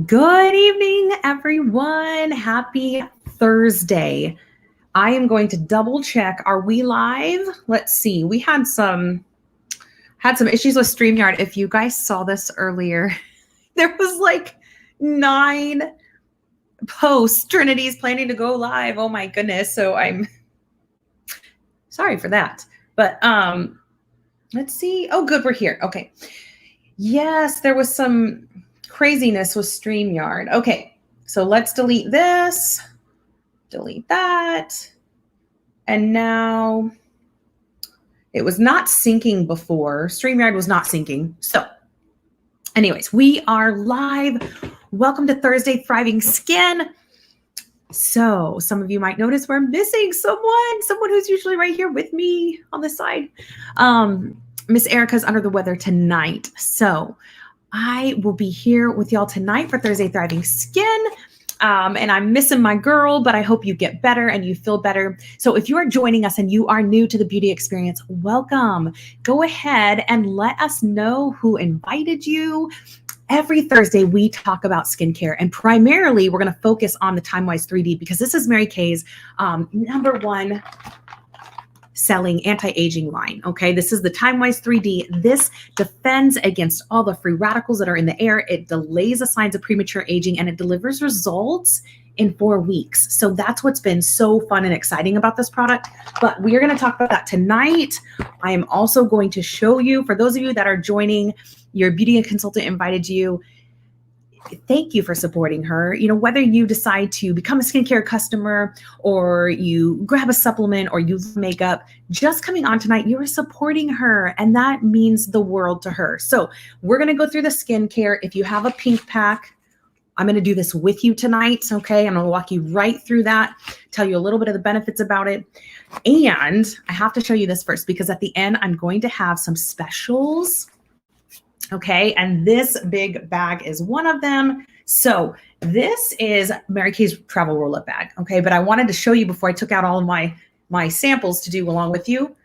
Good evening, everyone. Happy Thursday. I am going to double check. Are we live? Let's see. We had some issues with StreamYard. If you guys saw this earlier, there was like 9 posts. Trinity's planning to go live. Oh my goodness. So I'm sorry for that. But let's see. Oh, good. We're here. Okay. Yes, there was some craziness with StreamYard. Okay, so let's delete this, delete that. And now it was not syncing before. StreamYard was not syncing. So anyways, we are live. Welcome to Thursday Thriving Skin. So some of you might notice we're missing someone who's usually right here with me on the side. Miss Erica's under the weather tonight. So I will be here with y'all tonight for Thursday Thriving Skin. And I'm missing my girl, but I hope you get better and you feel better. So if you are joining us and you are new to the beauty experience, welcome. Go ahead and let us know who invited you. Every Thursday, we talk about skincare, and primarily we're going to focus on the Time-Wise 3D because this is Mary Kay's #1 selling anti-aging line. Okay, this is the Time-Wise 3D. This defends against all the free radicals that are in the air. It delays the signs of premature aging and it delivers results in 4 weeks. So that's what's been so fun and exciting about this product. But we are going to talk about that tonight. I am also going to show you, for those of you that are joining, your beauty consultant invited you. Thank you for supporting her. You know, whether you decide to become a skincare customer or you grab a supplement or you makeup, just coming on tonight, you are supporting her, and that means the world to her. So we're going to go through the skincare. If you have a pink pack, I'm going to do this with you tonight. Okay. I'm going to walk you right through that, tell you a little bit of the benefits about it. And I have to show you this first because at the end, I'm going to have some specials. Okay, and this big bag is one of them. So this is Mary Kay's travel roll-up bag. Okay, but I wanted to show you before I took out all of my samples to do along with you.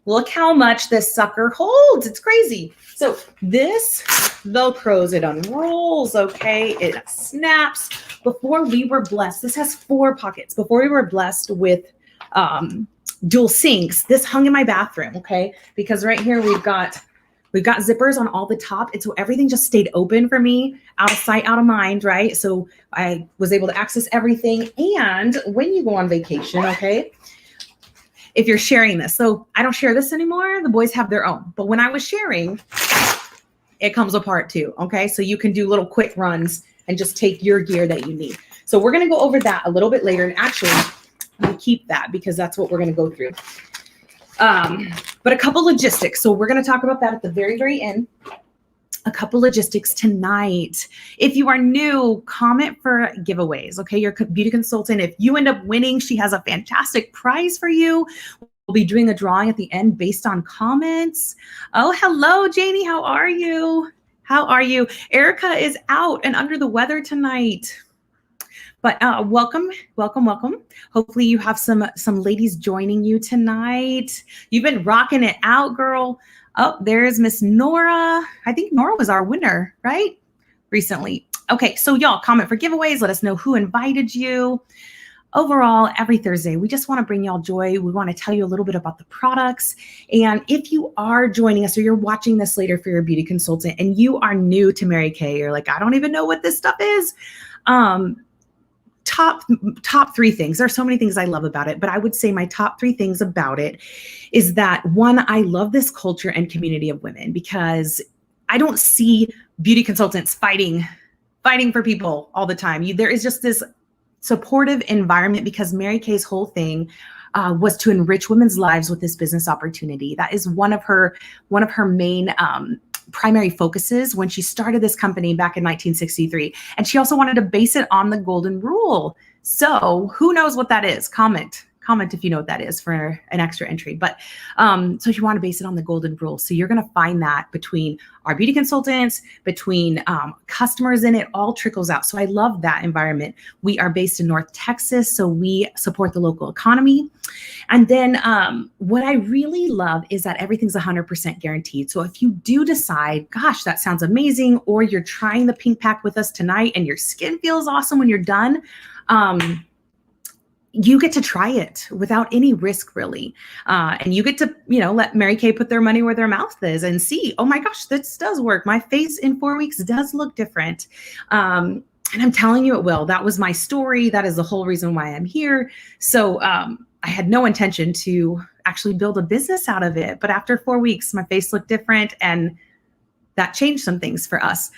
Look how much this sucker holds. It's crazy. So this Velcros, it unrolls. Okay, it snaps. Before we were blessed, this has 4 pockets. Before we were blessed with dual sinks, this hung in my bathroom. Okay, because right here we've got zippers on all the top. And so everything just stayed open for me, out of sight, out of mind, right? So I was able to access everything. And when you go on vacation, okay, if you're sharing this, so I don't share this anymore. The boys have their own. But when I was sharing, it comes apart too, okay? So you can do little quick runs and just take your gear that you need. So we're going to go over that a little bit later. And actually, I'm going to keep that because that's what we're going to go through. But a couple logistics. So we're going to talk about that at the very, very end. A couple logistics tonight. If you are new, comment for giveaways. Okay, your beauty consultant, if you end up winning, she has a fantastic prize for you. We'll be doing a drawing at the end based on comments. Oh, hello, Janie. How are you? How are you? Erica is out and under the weather tonight. But welcome. Hopefully you have some ladies joining you tonight. You've been rocking it out, girl. Oh, there's Miss Nora. I think Nora was our winner, right? Recently. Okay, so y'all comment for giveaways. Let us know who invited you. Overall, every Thursday, we just want to bring y'all joy. We want to tell you a little bit about the products. And if you are joining us or you're watching this later for your beauty consultant and you are new to Mary Kay, you're like, I don't even know what this stuff is. Top 3 things. There's so many things I love about it, but I would say my top 3 things about it is that 1, I love this culture and community of women because I don't see beauty consultants fighting for people all the time. There is just this supportive environment because Mary Kay's whole thing was to enrich women's lives with this business opportunity. That is one of her main primary focuses when she started this company back in 1963. And she also wanted to base it on the golden rule. So who knows what that is? Comment Comment if you know what that is for an extra entry. But so you want to base it on the golden rule. So you're going to find that between our beauty consultants, between customers in it, all trickles out. So I love that environment. We are based in North Texas, so we support the local economy. And then what I really love is that everything's 100% guaranteed. So if you do decide, gosh, that sounds amazing, or you're trying the pink pack with us tonight and your skin feels awesome when you're done, you get to try it without any risk, really. And you get to, let Mary Kay put their money where their mouth is and see, oh my gosh, this does work. My face in 4 weeks does look different. And I'm telling you it will. That was my story. That is the whole reason why I'm here. So I had no intention to actually build a business out of it. But after 4 weeks, my face looked different, and that changed some things for us.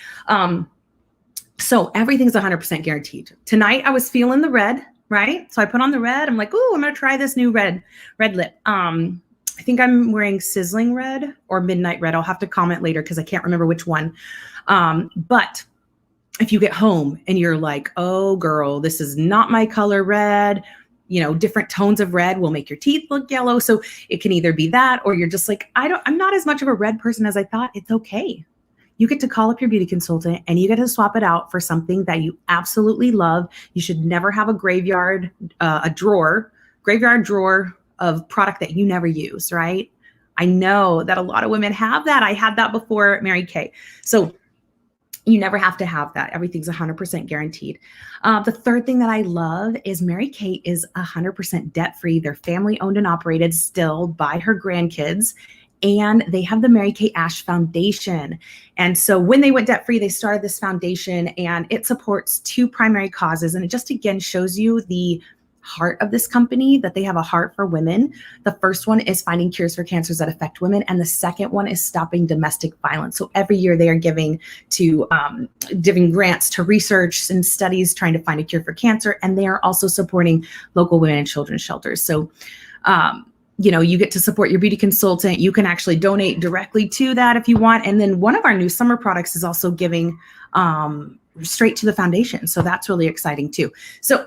So everything's 100% guaranteed. Tonight, I was feeling the red. Right? So I put on the red. I'm like, oh, I'm going to try this new red lip. I think I'm wearing Sizzling Red or Midnight Red. I'll have to comment later because I can't remember which one. But if you get home and you're like, oh, girl, this is not my color red, different tones of red will make your teeth look yellow. So it can either be that, or you're just like, I'm not as much of a red person as I thought. It's okay. You get to call up your beauty consultant and you get to swap it out for something that you absolutely love. You should never have a graveyard drawer of product that you never use, right? I know that a lot of women have that. I had that before Mary Kay. So you never have to have that. Everything's 100% guaranteed. The third thing that I love is Mary Kay is 100% debt-free. They're family owned and operated still by her grandkids. And they have the Mary Kay Ash Foundation. And so when they went debt-free, they started this foundation, and it supports 2 primary causes. And it just, again, shows you the heart of this company, that they have a heart for women. The first one is finding cures for cancers that affect women. And the second one is stopping domestic violence. So every year they are giving grants to research and studies trying to find a cure for cancer. And they are also supporting local women and children's shelters. So, you get to support your beauty consultant. You can actually donate directly to that if you want. And then one of our new summer products is also giving straight to the foundation. So that's really exciting too. So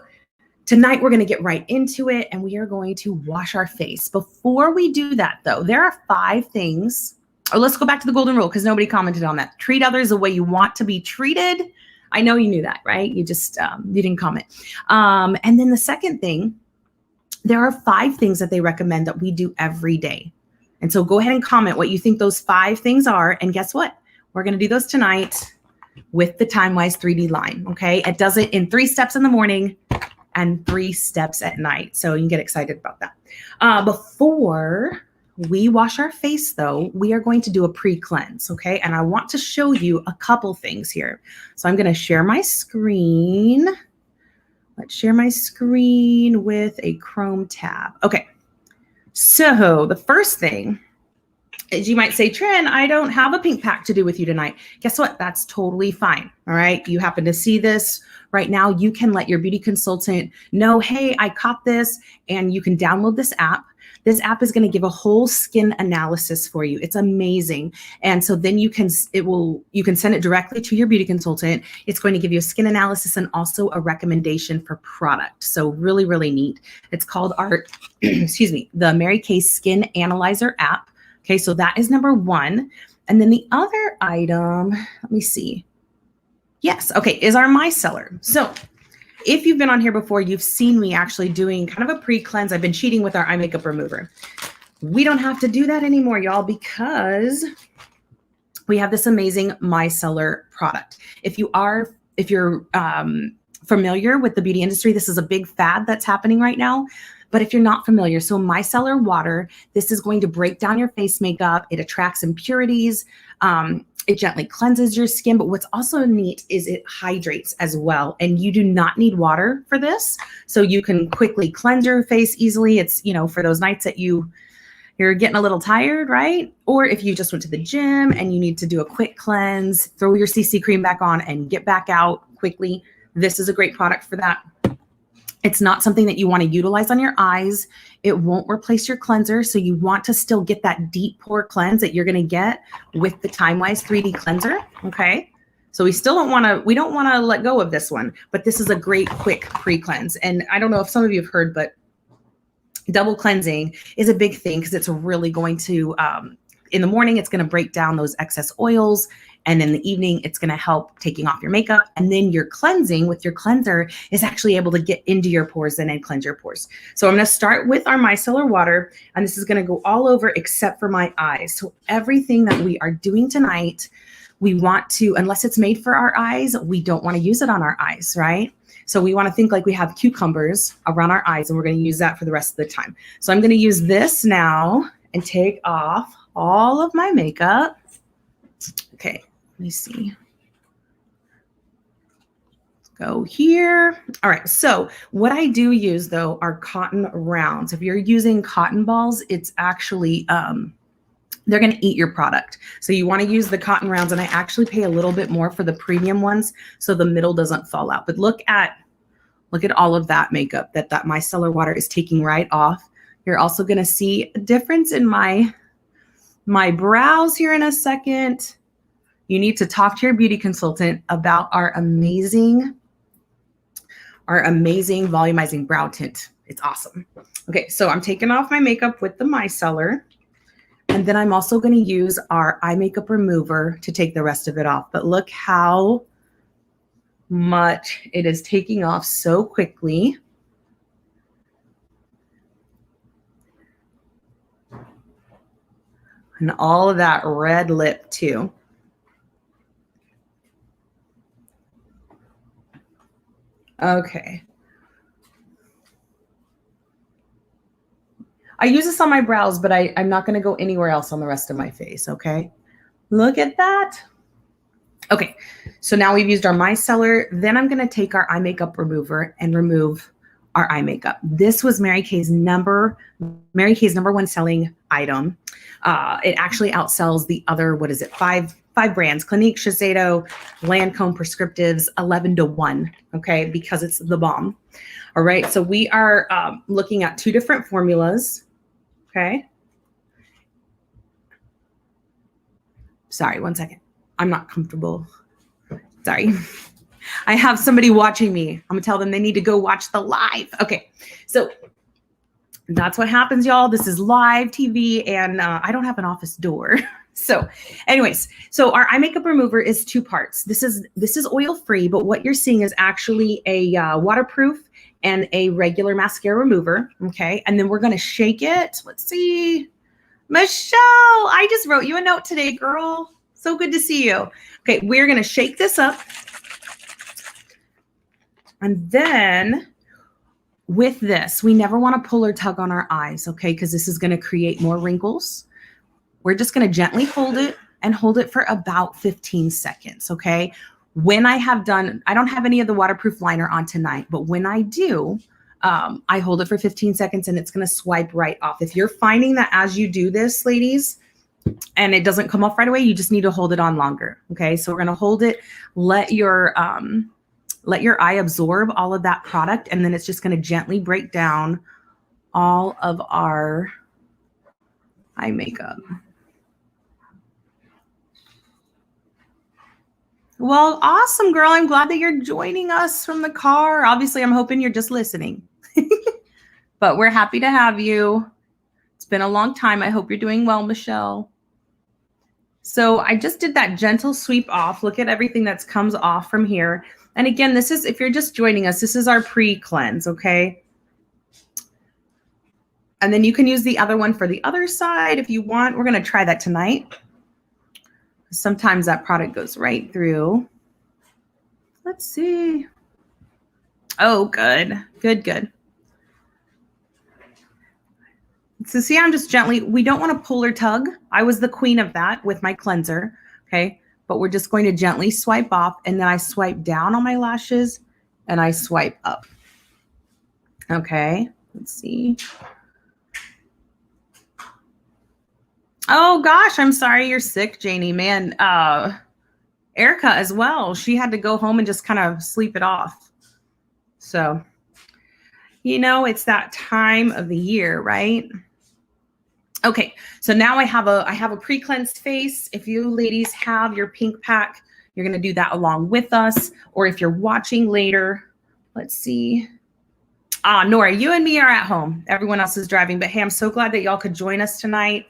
tonight we're going to get right into it, and we are going to wash our face. Before we do that though, there are 5 things, or let's go back to the golden rule because nobody commented on that. Treat others the way you want to be treated. I know you knew that, right? You just, you didn't comment. And then the second thing, there are 5 things that they recommend that we do every day. And so go ahead and comment what you think those 5 things are. And guess what? We're going to do those tonight with the TimeWise 3D line. Okay. It does it in 3 steps in the morning and 3 steps at night. So you can get excited about that. Before we wash our face though, we are going to do a pre-cleanse. Okay. And I want to show you a couple things here. So I'm going to share my screen. Let's share my screen with a Chrome tab. Okay, so the first thing is, you might say, Trin, I don't have a pink pack to do with you tonight. Guess what? That's totally fine. All right, you happen to see this right now. You can let your beauty consultant know, hey, I caught this, and you can download this app. This app is going to give a whole skin analysis for you. It's amazing. And so then you can send it directly to your beauty consultant. It's going to give you a skin analysis and also a recommendation for product. So really, really neat. It's called our, the Mary Kay Skin Analyzer app. Okay, so that is number 1. And then the other item, let me see. Yes, okay, is our micellar. So if you've been on here before, you've seen me actually doing kind of a pre-cleanse. I've been cheating with our eye makeup remover. We don't have to do that anymore, y'all, because we have this amazing micellar product. If you're familiar with the beauty industry, this is a big fad that's happening right now. But if you're not familiar, so micellar water, this is going to break down your face makeup. It attracts impurities. It gently cleanses your skin, but what's also neat is it hydrates as well. And you do not need water for this. So you can quickly cleanse your face easily. It's, for those nights that you're getting a little tired, right? Or if you just went to the gym and you need to do a quick cleanse, throw your CC cream back on and get back out quickly. This is a great product for that. It's not something that you want to utilize on your eyes. It won't replace your cleanser. So you want to still get that deep pore cleanse that you're going to get with the TimeWise 3D cleanser. Okay. So we don't want to let go of this one, but this is a great quick pre-cleanse. And I don't know if some of you have heard, but double cleansing is a big thing because it's really going to, in the morning, it's going to break down those excess oils. And in the evening, it's going to help taking off your makeup. And then your cleansing with your cleanser is actually able to get into your pores and then cleanse your pores. So I'm going to start with our micellar water, and this is going to go all over except for my eyes. So everything that we are doing tonight, we want to, unless it's made for our eyes, we don't want to use it on our eyes, right? So we want to think like we have cucumbers around our eyes, and we're going to use that for the rest of the time. So I'm going to use this now and take off all of my makeup. Okay, let me see. Let's go here. All right, so what I do use, though, are cotton rounds. If you're using cotton balls, it's actually, they're going to eat your product. So you want to use the cotton rounds, and I actually pay a little bit more for the premium ones so the middle doesn't fall out. But look at all of that makeup that micellar water is taking right off. You're also going to see a difference in my brows here in a second. You need to talk to your beauty consultant about our amazing volumizing brow tint. It's awesome. Okay, so I'm taking off my makeup with the micellar. And then I'm also going to use our eye makeup remover to take the rest of it off. But look how much it is taking off so quickly. And all of that red lip too. Okay. I use this on my brows, but I'm not going to go anywhere else on the rest of my face, okay? Look at that. Okay, so now we've used our micellar. Then I'm going to take our eye makeup remover and remove our eye makeup. This was Mary Kay's number one selling item. It actually outsells the other, what is it, five brands, Clinique, Shiseido, Lancome Prescriptives, 11-1, okay, because it's the bomb. All right, so we are looking at 2 different formulas, okay? Sorry, one second. I'm not comfortable. Sorry. I have somebody watching me. I'm gonna tell them they need to go watch the live. Okay, so that's what happens, y'all. This is live TV, and I don't have an office door. So anyways, so our eye makeup remover is 2 parts. This is oil free, but what you're seeing is actually a waterproof and a regular mascara remover. Okay, and then we're gonna shake it. Let's see, Michelle, I just wrote you a note today, girl. So good to see you. Okay, we're gonna shake this up, and then with this, we never want to pull or tug on our eyes, okay? Because this is going to create more wrinkles. We're just going to gently hold it and hold it for about 15 seconds, okay? When I have done, I don't have any of the waterproof liner on tonight, but when I do, I hold it for 15 seconds and it's going to swipe right off. If you're finding that as you do this, ladies, and it doesn't come off right away, you just need to hold it on longer, okay? So we're going to hold it, let your eye absorb all of that product, and then it's just going to gently break down all of our eye makeup. Well, awesome, girl. I'm glad that you're joining us from the car. Obviously, I'm hoping you're just listening. But we're happy to have you. It's been a long time. I hope you're doing well, Michelle. So I just did that gentle sweep off. Look at everything that comes off from here. And again, this is, if you're just joining us, this is our pre-cleanse, okay? And then you can use the other one for the other side if you want. We're going to try that tonight. Sometimes that product goes right through. Let's see. Oh, good. Good, good. So see, I'm just gently, we don't want to pull or tug. I was the queen of that with my cleanser, okay? But we're just going to gently swipe off, and then I swipe down on my lashes and I swipe up. Okay, let's see. Oh gosh, I'm sorry you're sick, Janie. Man, Erica as well. She had to go home and just kind of sleep it off. So, you know, it's that time of the year, right? Okay, so now I have a pre-cleansed face. If you ladies have your pink pack, you're gonna do that along with us. Or if you're watching later, let's see. Nora, you and me are at home. Everyone else is driving. But hey, I'm so glad that y'all could join us tonight.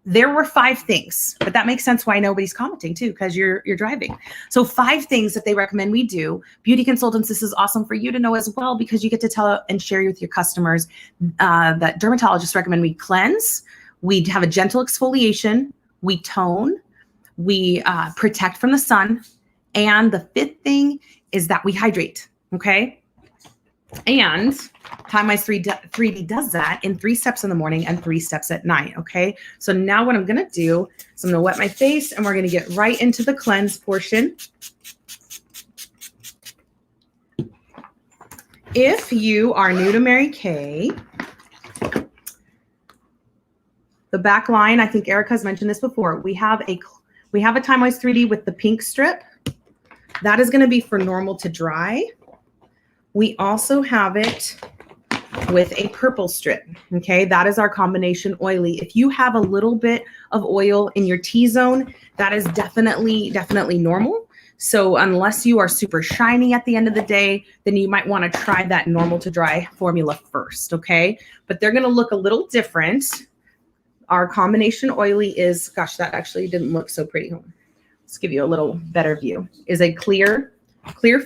There were 5 things, but that makes sense why nobody's commenting too, because you're driving. So 5 things that they recommend we do. Beauty consultants, this is awesome for you to know as well, because you get to tell and share with your customers that dermatologists recommend we cleanse, we have a gentle exfoliation, we tone, we protect from the sun, and the 5th thing is that we hydrate, okay? And Time Wise 3D does that in 3 steps in the morning and 3 steps at night, okay? So now what I'm going to do is I'm going to wet my face and we're going to get right into the cleanse portion. If you are new to Mary Kay, the back line, I think Erica's mentioned this before, we have a Time Wise 3D with the pink strip. That is going to be for normal to dry. We also have it with a purple strip, okay? That is our combination oily. If you have a little bit of oil in your T-zone, that is definitely normal. So unless you are super shiny at the end of the day, then you might want to try that normal to dry formula first, okay? But they're going to look a little different. Our combination oily is, gosh, that actually didn't look so pretty. Let's give you a little better view. Is a clear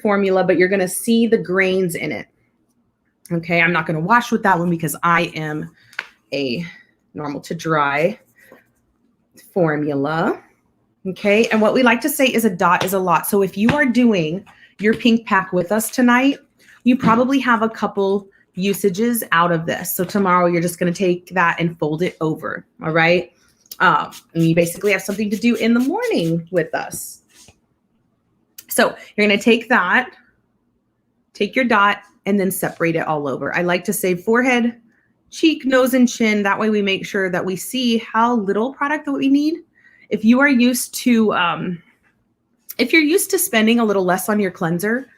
formula, but you're going to see the grains in it. Okay, I'm not going to wash with that one because I am a normal to dry formula. Okay, and what we like to say is a dot is a lot. So if you are doing your pink pack with us tonight, you probably have a couple usages out of this. So tomorrow you're just going to take that and fold it over. All right, and you basically have something to do in the morning with us. So you're going to take that, take your dot, and then separate it all over. I like to say forehead, cheek, nose, and chin. That way we make sure that we see how little product that we need. If you are used to, if you're used to spending a little less on your cleanser,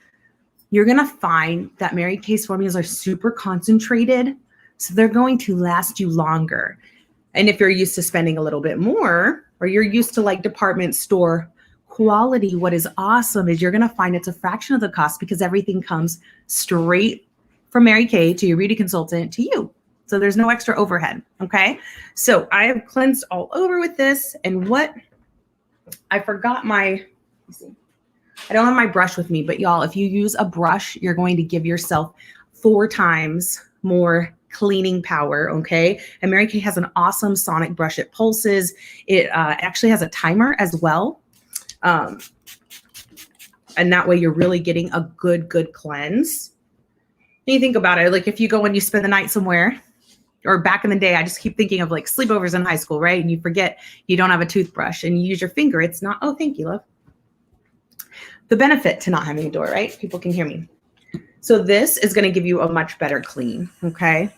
you're going to find that Mary Kay's formulas are super concentrated. So they're going to last you longer. And if you're used to spending a little bit more, or you're used to like department store quality, what is awesome is you're going to find it's a fraction of the cost because everything comes straight from Mary Kay to your beauty consultant to you. So there's no extra overhead. Okay. So I have cleansed all over with this. And what I forgot I don't have my brush with me, but y'all, if you use a brush, you're going to give yourself 4 times more cleaning power. Okay. And Mary Kay has an awesome sonic brush. It pulses. It actually has a timer as well. And that way you're really getting a good cleanse. And you think about it, like if you go and you spend the night somewhere, or back in the day, I just keep thinking of like sleepovers in high school, right? And you forget you don't have a toothbrush and you use your finger. It's not, oh, thank you, love. The benefit to not having a door, right? People can hear me. So this is going to give you a much better clean, okay?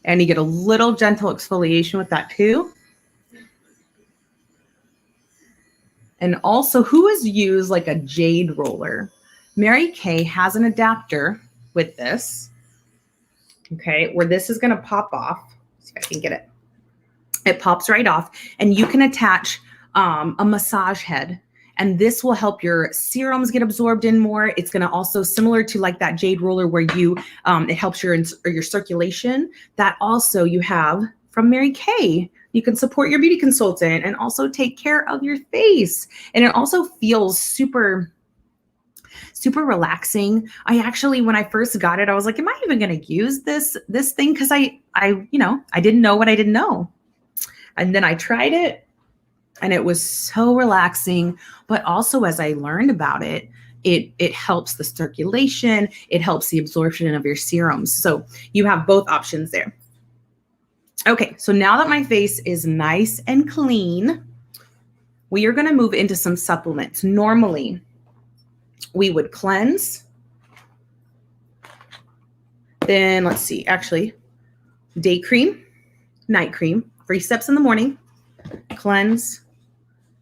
And you get a little gentle exfoliation with that too. And also, who has used like a jade roller? Mary Kay has an adapter with this, okay, where this is going to pop off. Let's see if I can get it. It pops right off, and you can attach a massage head, and this will help your serums get absorbed in more. It's going to also, similar to like that jade roller where you, it helps your circulation. That also you have from Mary Kay. You can support your beauty consultant and also take care of your face. And it also feels super relaxing. I actually, when I first got it, I was like, am I even going to use this thing? Cause I didn't know what I didn't know. And then I tried it and it was so relaxing. But also as I learned about it, it helps the circulation. It helps the absorption of your serums. So you have both options there. Okay, so now that my face is nice and clean, we are going to move into some supplements. Normally, we would cleanse. Then let's see, actually, day cream, night cream, 3 steps in the morning, cleanse,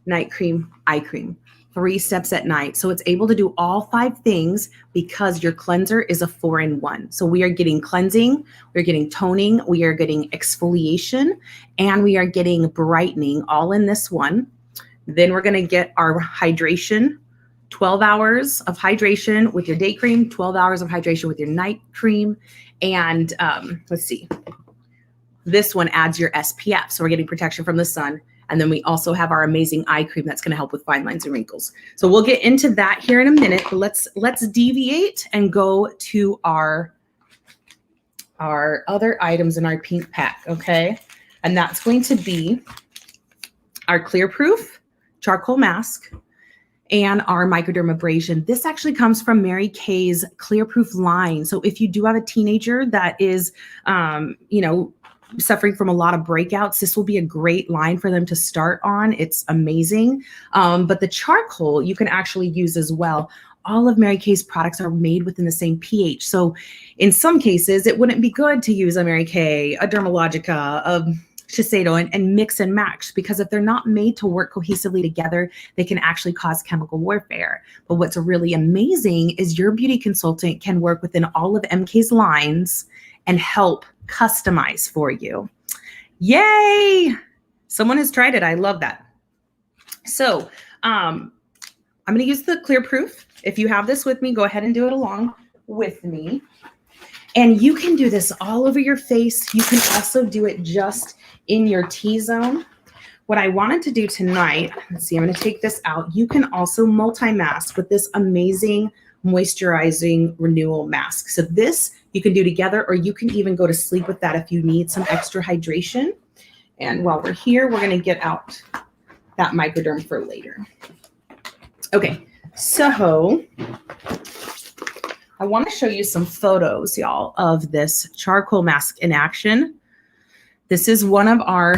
night cream, eye cream. 3 steps at night. So it's able to do all 5 things because your cleanser is a 4-in-1. So we are getting cleansing, we're getting toning, we are getting exfoliation, and we are getting brightening all in this one. Then we're going to get our hydration 12 hours of hydration with your day cream, 12 hours of hydration with your night cream. And let's see, this one adds your SPF. So we're getting protection from the sun. And then we also have our amazing eye cream that's going to help with fine lines and wrinkles. So we'll get into that here in a minute, but let's deviate and go to our other items in our pink pack, okay? And that's going to be our Clear Proof charcoal mask and our microdermabrasion. This actually comes from Mary Kay's Clear Proof line. So if you do have a teenager that is, suffering from a lot of breakouts, this will be a great line for them to start on. It's amazing. But the charcoal you can actually use as well. All of Mary Kay's products are made within the same pH. So in some cases, it wouldn't be good to use a Mary Kay, a Dermalogica, a Shiseido, and mix and match, because if they're not made to work cohesively together, they can actually cause chemical warfare. But what's really amazing is your beauty consultant can work within all of MK's lines and help customize for you. Yay! Someone has tried it. I love that. So I'm going to use the Clear Proof. If you have this with me, go ahead and do it along with me. And you can do this all over your face. You can also do it just in your T-zone. What I wanted to do tonight, let's see, I'm going to take this out. You can also multi-mask with this amazing moisturizing renewal mask. So this you can do together, or you can even go to sleep with that if you need some extra hydration. And while we're here, we're going to get out that microderm for later. Okay, so I want to show you some photos, y'all, of this charcoal mask in action. This is one of our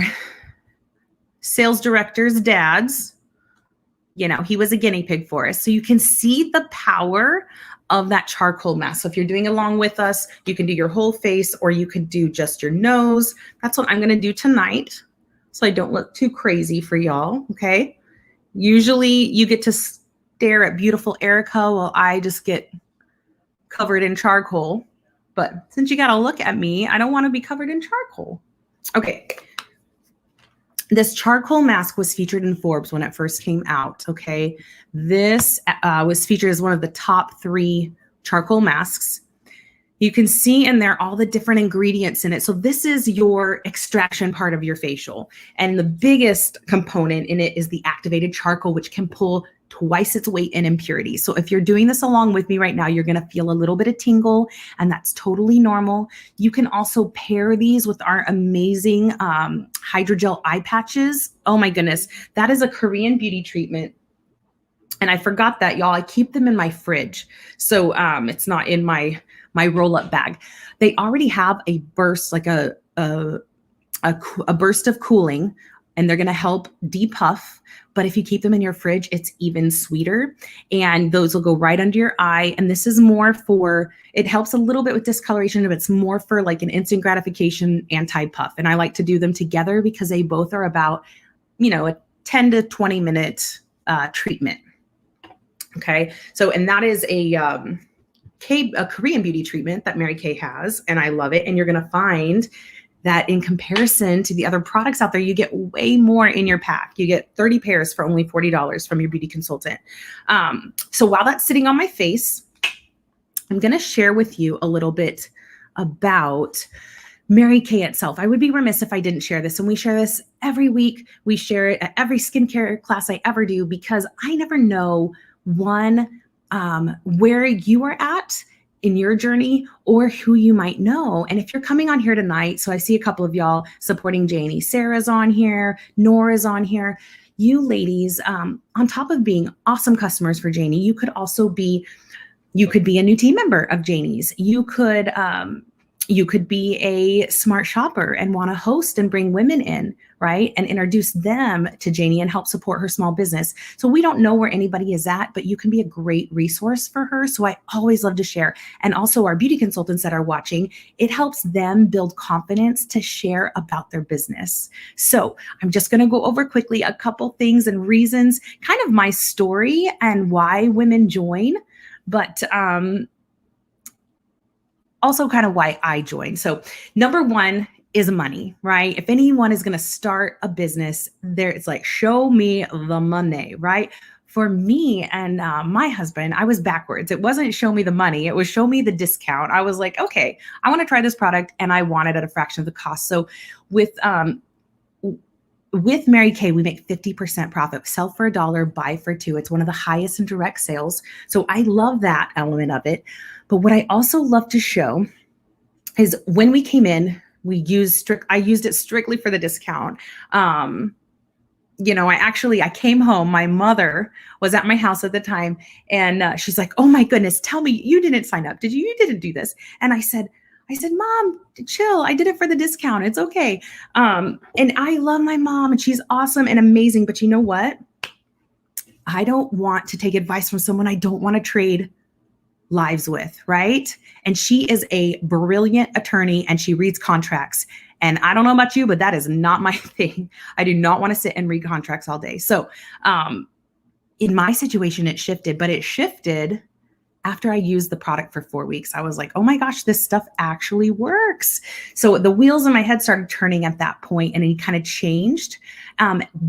sales director's dads. He was a guinea pig for us. So you can see the power of that charcoal mask. So if you're doing along with us, you can do your whole face, or you could do just your nose. That's what I'm going to do tonight, so I don't look too crazy for y'all, okay? Usually you get to stare at beautiful Erica while I just get covered in charcoal. But since you got to look at me, I don't want to be covered in charcoal. Okay. This charcoal mask was featured in Forbes when it first came out, okay? This was featured as one of the top 3 charcoal masks. You can see in there all the different ingredients in it. So this is your extraction part of your facial. And the biggest component in it is the activated charcoal, which can pull twice its weight in impurities. So if you're doing this along with me right now, you're going to feel a little bit of tingle, and that's totally normal. You can also pair these with our amazing hydrogel eye patches. Oh my goodness. That is a Korean beauty treatment. And I forgot that, y'all. I keep them in my fridge. So it's not in my roll-up bag. They already have a burst, like a burst of cooling, and they're going to help depuff. But if you keep them in your fridge, it's even sweeter. And those will go right under your eye. And this is more for, it helps a little bit with discoloration, but it's more for like an instant gratification anti-puff. And I like to do them together because they both are about, a 10 to 20 minute treatment. Okay. So, and that is a Korean beauty treatment that Mary Kay has, and I love it. And you're going to find that in comparison to the other products out there, you get way more in your pack. You get 30 pairs for only $40 from your beauty consultant. So while that's sitting on my face, I'm going to share with you a little bit about Mary Kay itself. I would be remiss if I didn't share this. And we share this every week. We share it at every skincare class I ever do, because I never know where you are at in your journey or who you might know. And if you're coming on here tonight, so I see a couple of y'all supporting Janie. Sarah's on here. Nora's on here. You ladies, on top of being awesome customers for Janie, you could be a new team member of Janie's. You could be a smart shopper and want to host and bring women in, right? And introduce them to Janie and help support her small business. So we don't know where anybody is at, but you can be a great resource for her. So I always love to share. And also our beauty consultants that are watching, it helps them build confidence to share about their business. So I'm just going to go over quickly a couple things and reasons, kind of my story and why women join, but also kind of why I joined. So number one is money, right? If anyone is going to start a business, there it's like, show me the money, right? For me and my husband, I was backwards. It wasn't show me the money, it was show me the discount. I was like, okay, I want to try this product and I want it at a fraction of the cost. So with Mary Kay, we make 50% profit. Sell for $1, buy for $2. It's one of the highest in direct sales. So I love that element of it. But what I also love to show is when we came in, I used it strictly for the discount. I came home, my mother was at my house at the time, and she's like, oh my goodness, tell me, you didn't sign up. You didn't do this. And I said, Mom, chill. I did it for the discount. It's okay. And I love my mom and she's awesome and amazing. But you know what? I don't want to take advice from someone I don't want to trade lives with, right? And she is a brilliant attorney and she reads contracts. And I don't know about you, but that is not my thing. I do not want to sit and read contracts all day. So in my situation, it shifted, but it shifted after I used the product for 4 weeks. I was like, oh my gosh, this stuff actually works. So the wheels in my head started turning at that point, and it kind of changed.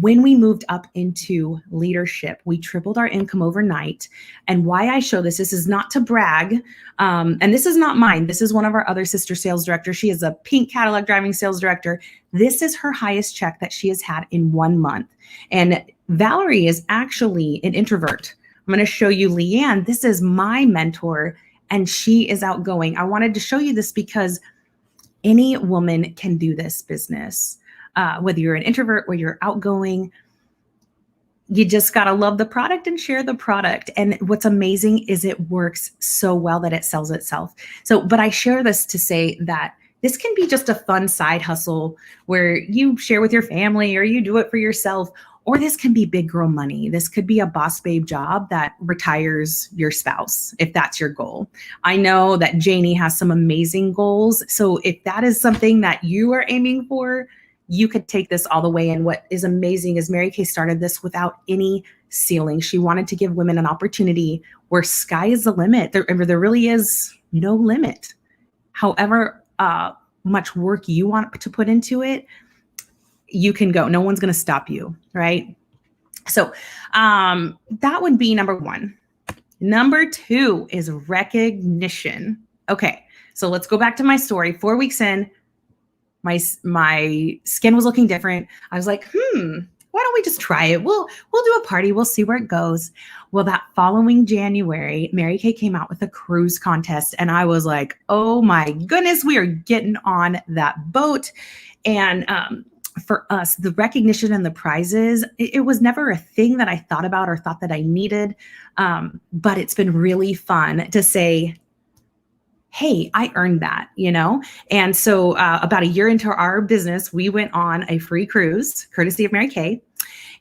When we moved up into leadership, we tripled our income overnight. And why I show this is not to brag. And this is not mine. This is one of our other sister sales directors. She is a pink Cadillac driving sales director. This is her highest check that she has had in 1 month. And Valerie is actually an introvert. I'm going to show you Leanne. This is my mentor, and she is outgoing. I wanted to show you this because any woman can do this business. Whether you're an introvert or you're outgoing, you just got to love the product and share the product. And what's amazing is it works so well that it sells itself. But I share this to say that this can be just a fun side hustle where you share with your family or you do it for yourself. Or this can be big girl money. This could be a boss babe job that retires your spouse, if that's your goal. I know that Janie has some amazing goals. So if that is something that you are aiming for, you could take this all the way. And what is amazing is Mary Kay started this without any ceiling. She wanted to give women an opportunity where sky is the limit. There really is no limit. However much work you want to put into it, you can go. No one's going to stop you, right? So that would be number one. Number two is recognition. Okay, so let's go back to my story. 4 weeks in, my skin was looking different. I was like, why don't we just try it? We'll do a party. We'll see where it goes. Well, that following January, Mary Kay came out with a cruise contest, and I was like, oh my goodness, we are getting on that boat. And for us, the recognition and the prizes, it was never a thing that I thought about or thought that I needed. But it's been really fun to say, hey, I earned that, And so about a year into our business, we went on a free cruise, courtesy of Mary Kay.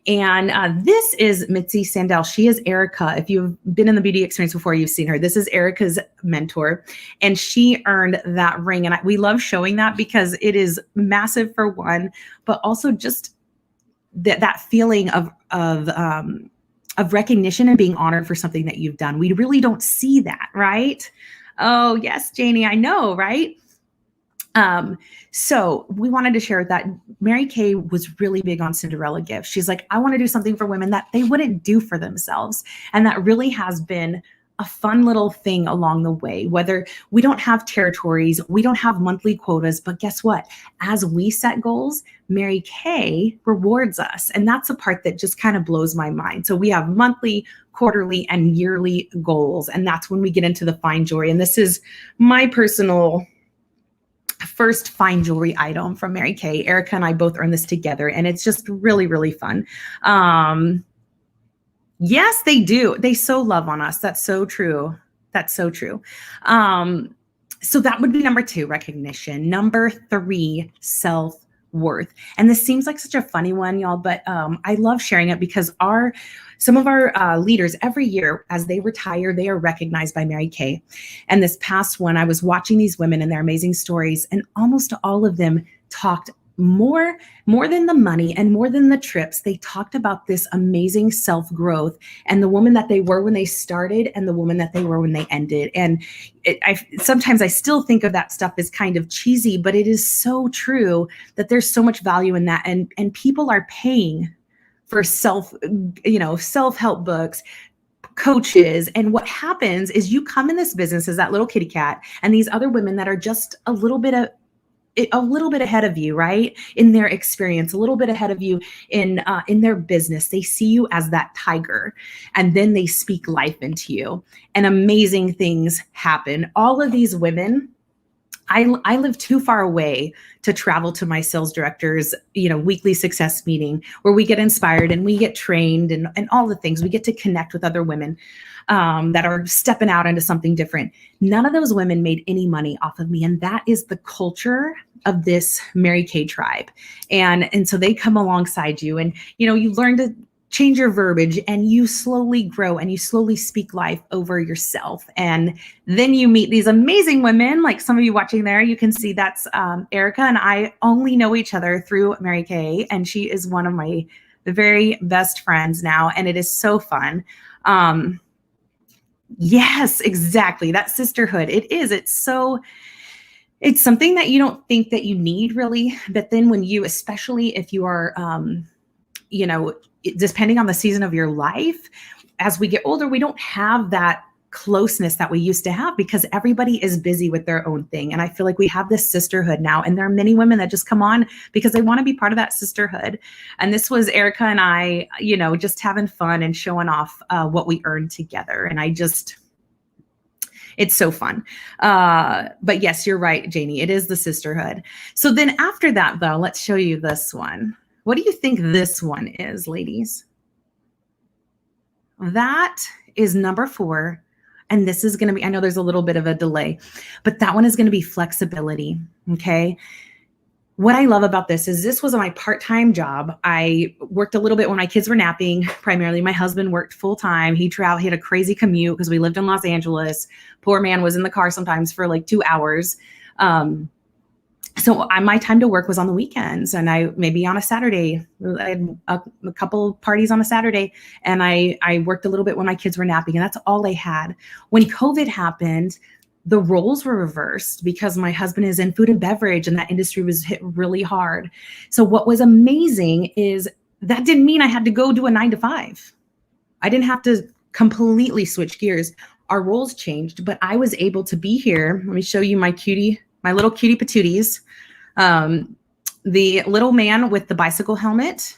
And this is Mitzi Sandell. She is Erica. If you've been in the beauty experience before, you've seen her. This is Erica's mentor, and she earned that ring. And we love showing that because it is massive for one, but also just that feeling of recognition and being honored for something that you've done. We really don't see that, right? Oh, yes, Janie, I know, right? So we wanted to share that Mary Kay was really big on Cinderella gifts. She's like, I want to do something for women that they wouldn't do for themselves. And that really has been a fun little thing along the way. Whether we don't have territories, we don't have monthly quotas, but guess what? As we set goals, Mary Kay rewards us. And that's the part that just kind of blows my mind. So we have monthly, quarterly, and yearly goals. And that's when we get into the fine jewelry. And this is my personal first fine jewelry item from Mary Kay. Erica and I both earned this together, and it's just really, really fun. Yes, they do. They so love on us. That's so true. That's so true. So that would be number two, recognition. Number three, self-worth. And this seems like such a funny one, y'all, but I love sharing it because some of our leaders every year, as they retire, they are recognized by Mary Kay. And this past one, I was watching these women and their amazing stories, and almost all of them talked more than the money and more than the trips, they talked about this amazing self-growth and the woman that they were when they started and the woman that they were when they ended. And sometimes I still think of that stuff as kind of cheesy, but it is so true that there's so much value in that. And people are paying for self-help books, coaches. And what happens is you come in this business as that little kitty cat and these other women that are just a little bit ahead of you, right? In their experience, a little bit ahead of you in their business. They see you as that tiger, and then they speak life into you, and amazing things happen. All of these women, I live too far away to travel to my sales director's, weekly success meeting where we get inspired and we get trained and all the things. We get to connect with other women that are stepping out into something different. None of those women made any money off of me. And that is the culture of this Mary Kay tribe. And so they come alongside you and, you learn to change your verbiage and you slowly grow and you slowly speak life over yourself. And then you meet these amazing women, like some of you watching there, you can see that's Erica and I only know each other through Mary Kay. And she is one of my very best friends now. And it is so fun. Yes, exactly. That sisterhood. It is. It's something that you don't think that you need really. But then when you, especially if you are, depending on the season of your life, as we get older, we don't have that closeness that we used to have because everybody is busy with their own thing. And I feel like we have this sisterhood now. And there are many women that just come on because they want to be part of that sisterhood. And this was Erica and I, just having fun and showing off what we earned together. And it's so fun. But yes, you're right, Janie. It is the sisterhood. So then after that, though, let's show you this one. What do you think this one is, ladies? That is number 4. And this is going to be, I know there's a little bit of a delay, but that one is going to be flexibility. Okay. What I love about this was my part-time job. I worked a little bit when my kids were napping. Primarily, my husband worked full-time. He had a crazy commute because we lived in Los Angeles. Poor man was in the car sometimes for like 2 hours. So my time to work was on the weekends, and maybe on a Saturday. I had a couple parties on a Saturday, and I worked a little bit when my kids were napping, and that's all I had. When COVID happened, the roles were reversed because my husband is in food and beverage, and that industry was hit really hard. So what was amazing is that didn't mean I had to go do a 9 to 5. I didn't have to completely switch gears. Our roles changed, but I was able to be here. Let me show you my little cutie patooties. The little man with the bicycle helmet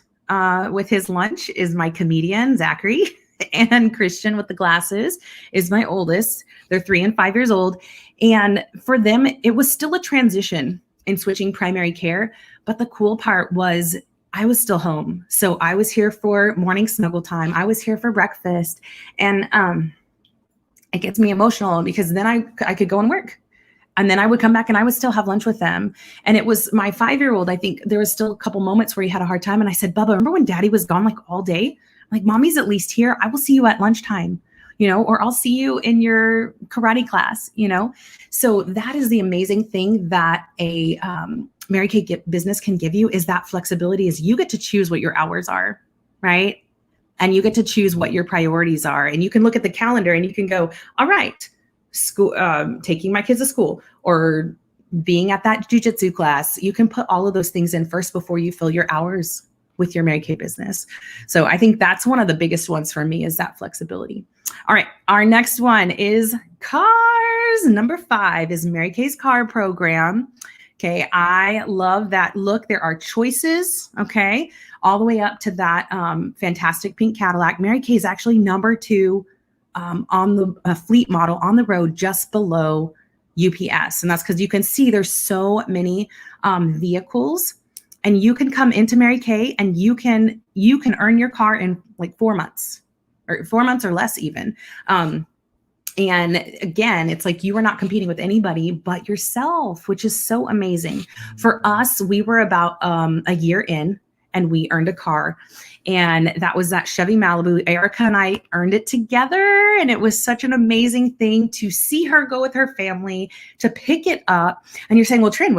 with his lunch is my comedian, Zachary, and Christian with the glasses is my oldest. They're 3 and 5 years old. And for them, it was still a transition in switching primary care. But the cool part was I was still home. So I was here for morning snuggle time. I was here for breakfast. And it gets me emotional because then I could go and work. And then I would come back and I would still have lunch with them. And it was my 5-year-old. I think there was still a couple moments where he had a hard time. And I said, Bubba, remember when Daddy was gone like all day? Like, Mommy's at least here. I will see you at lunchtime, or I'll see you in your karate class, So that is the amazing thing that a Mary Kay business can give you is that flexibility is you get to choose what your hours are, right? And you get to choose what your priorities are. And you can look at the calendar and you can go, all right, school, taking my kids to school or being at that jujitsu class. You can put all of those things in first before you fill your hours with your Mary Kay business. So I think that's one of the biggest ones for me is that flexibility. All right. Our next one is cars. Number 5 is Mary Kay's car program. Okay. I love that. Look, there are choices. Okay. All the way up to that fantastic pink Cadillac. Mary Kay is actually number 2 on the fleet model on the road just below UPS. And that's because you can see there's so many vehicles, and you can come into Mary Kay and you can earn your car in like 4 months or 4 months or less even. And again, it's like you are not competing with anybody but yourself, which is so amazing. For us, we were about a year in and we earned a car. And that was that Chevy Malibu. Erica and I earned it together. And it was such an amazing thing to see her go with her family, to pick it up. And you're saying, well, Trin,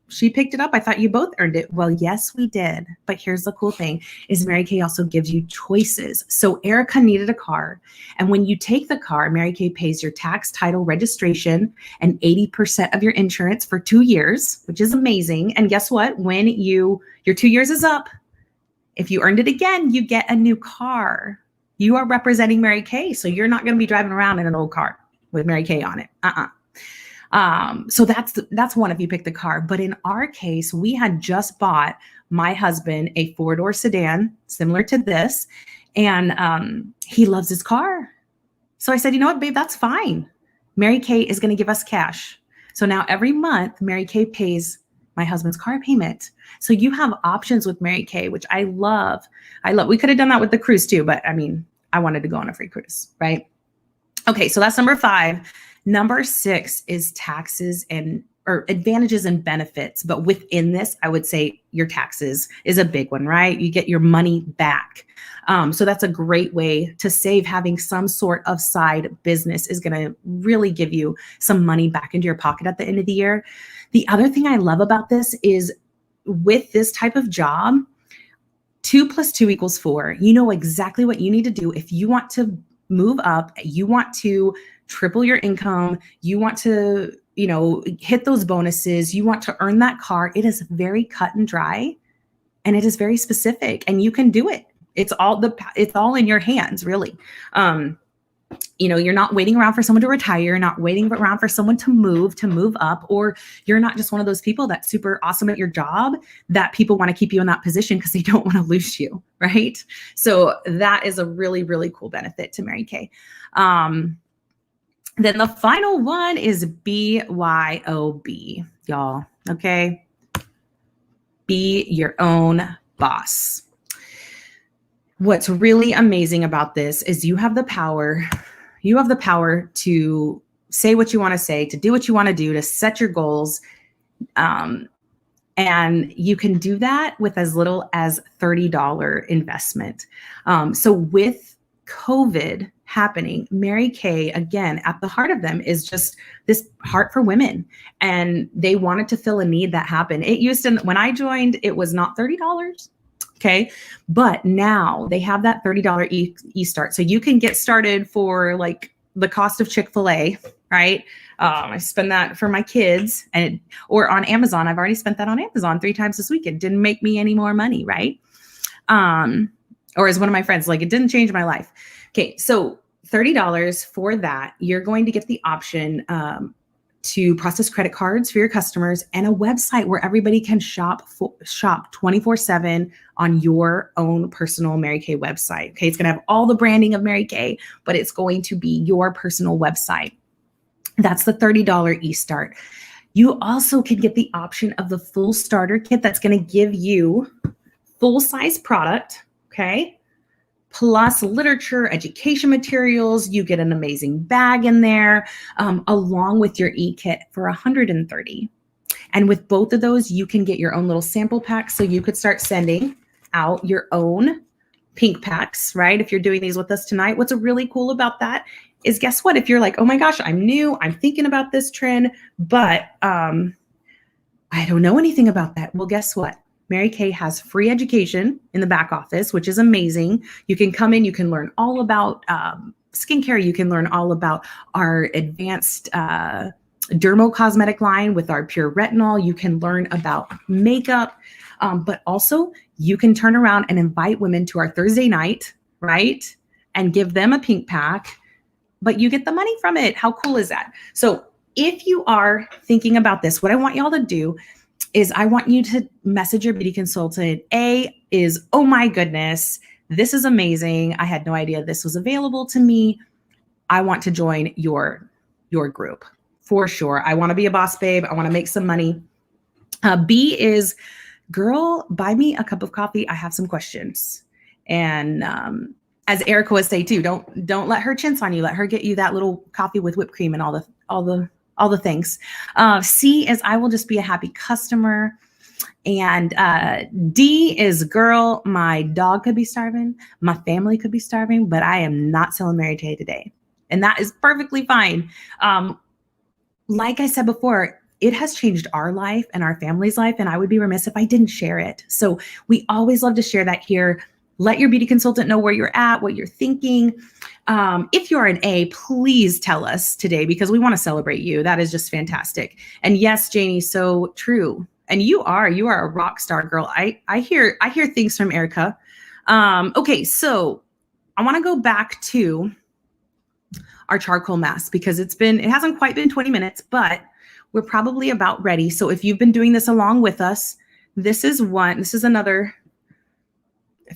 she picked it up. I thought you both earned it. Well, yes, we did. But here's the cool thing is Mary Kay also gives you choices. So Erica needed a car. And when you take the car, Mary Kay pays your tax, title, registration, and 80% of your insurance for 2 years, which is amazing. And guess what? When your 2 years is up, if you earned it again, you get a new car. You are representing Mary Kay. So you're not going to be driving around in an old car with Mary Kay on it. So that's one if you pick the car. But in our case, we had just bought my husband a 4-door sedan similar to this, and he loves his car. So I said, you know what, babe, that's fine. Mary Kay is going to give us cash. So now every month, Mary Kay pays my husband's car payment. So you have options with Mary Kay, which I love. We could have done that with the cruise too, but I mean, I wanted to go on a free cruise, right? Okay, so that's number 5. Number 6 is taxes or advantages and benefits. But within this, I would say your taxes is a big one, right? You get your money back. So that's a great way to save. Having some sort of side business is going to really give you some money back into your pocket at the end of the year. The other thing I love about this is with this type of job, 2 + 2 = 4. You know exactly what you need to do. If you want to move up, you want to triple your income, you want to, hit those bonuses, you want to earn that car, it is very cut and dry and it is very specific and you can do it. It's all in your hands, really. You're not waiting around for someone to retire, you're not waiting around for someone to move up, or you're not just one of those people that's super awesome at your job that people want to keep you in that position because they don't want to lose you, right? So that is a really, really cool benefit to Mary Kay. Then the final one is BYOB, y'all, okay? Be your own boss. What's really amazing about this is you have the power to say what you want to say, to do what you want to do, to set your goals. And you can do that with as little as $30 investment. So with COVID happening, Mary Kay, again, at the heart of them is just this heart for women. And they wanted to fill a need that happened. It used to, when I joined, it was not $30. Okay. But now they have that $30 e-start. So you can get started for like the cost of Chick-fil-A, right? I spend that for my kids or on Amazon. I've already spent that on Amazon 3 times this week. It didn't make me any more money, right? Or as one of my friends, like, it didn't change my life. Okay. So $30 for that, you're going to get the option, to process credit cards for your customers and a website where everybody can shop 24/7 on your own personal Mary Kay website. Okay. It's going to have all the branding of Mary Kay, but it's going to be your personal website. That's the $30 e-start. You also can get the option of the full starter kit that's going to give you full-size product. Okay. Plus literature, education materials. You get an amazing bag in there, along with your e-kit for $130. And with both of those, you can get your own little sample packs. So you could start sending out your own pink packs, right? If you're doing these with us tonight, what's really cool about that is, guess what? If you're like, oh my gosh, I'm new, I'm thinking about this trend, but I don't know anything about that. Well, guess what? Mary Kay has free education in the back office, which is amazing. You can come in, you can learn all about skincare. You can learn all about our advanced dermocosmetic line with our pure retinol. You can learn about makeup, but also you can turn around and invite women to our Thursday night, right? And give them a pink pack, but you get the money from it. How cool is that? So if you are thinking about this, what I want y'all to do is I want you to message your beauty consultant. Oh my goodness, this is amazing. I had no idea this was available to me. I want to join your group for sure. I want to be a boss babe. I want to make some money. B is, girl, buy me a cup of coffee. I have some questions. And as Erica would say too, don't let her chintz on you. Let her get you that little coffee with whipped cream and all the things. C is, I will just be a happy customer. And D is, girl, my dog could be starving, my family could be starving, but I am not selling Mary Kay today. And that is perfectly fine. Like I said before, it has changed our life and our family's life, and I would be remiss if I didn't share it. So we always love to share that here. Let your beauty consultant know where you're at, what you're thinking. If you're an A, please tell us today because we want to celebrate you. That is just fantastic. And yes, Janie, so true. And you are a rock star, girl. I hear things from Erica. Okay, so I want to go back to our charcoal mask because it hasn't quite been 20 minutes, but we're probably about ready. So if you've been doing this along with us, this is another